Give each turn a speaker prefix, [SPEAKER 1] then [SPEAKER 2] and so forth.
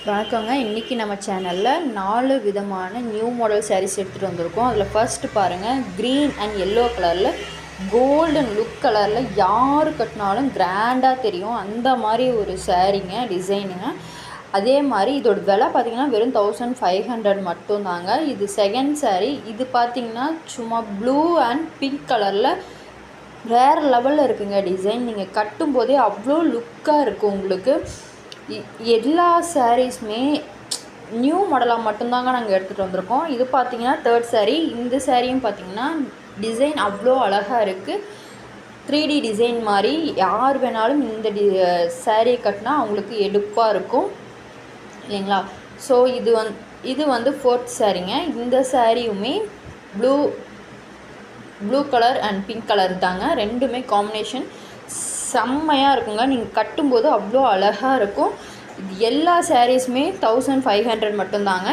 [SPEAKER 1] வணக்கங்க. இன்றைக்கி நம்ம சேனலில் 4 விதமான நியூ மாடல் சாரீஸ் எடுத்துகிட்டு வந்திருக்கோம். அதில் ஃபர்ஸ்ட் பாருங்கள், க்ரீன் அண்ட் எல்லோ கலரில் கோல்டன் லுக் கலரில் யார் கட்டினாலும் கிராண்டாக தெரியும் அந்த மாதிரி ஒரு சாரீங்க, டிசைனுங்க. அதே மாதிரி இதோட விலை பார்த்திங்கன்னா வெறும் 1500 மட்டும்தாங்க. இது செகண்ட் சாரீ. இது பார்த்திங்கன்னா சும்மா ப்ளூ அண்ட் பிங்க் கலரில் வேறு லெவலில் இருக்குங்க டிசைன். நீங்கள் கட்டும்போதே அவ்வளோ லுக்காக இருக்கும் உங்களுக்கு. எல்லா சாரீஸுமே நியூ மாடலாக மட்டும்தாங்க நாங்கள் எடுத்துகிட்டு வந்திருக்கோம். இது பார்த்திங்கன்னா தேர்ட் சாரீ. இந்த சாரியும் பார்த்திங்கன்னா டிசைன் அவ்வளோ அழகாக இருக்குது. 3D டிசைன் மாதிரி யார் வேணாலும் இந்த சாரீ கட்டினா அவங்களுக்கு எடுப்பாக இருக்கும் இல்லைங்களா. ஸோ இது வந்து ஃபோர்த் சாரீங்க. இந்த சாரியுமே blue colour and pink colour தாங்க. ரெண்டுமே காம்பினேஷன் செம்மையாக இருக்குங்க. நீங்கள் கட்டும்போது அவ்வளோ அழகாக இருக்கும். இது எல்லா சாரீஸுமே 1500 மட்டும்தாங்க.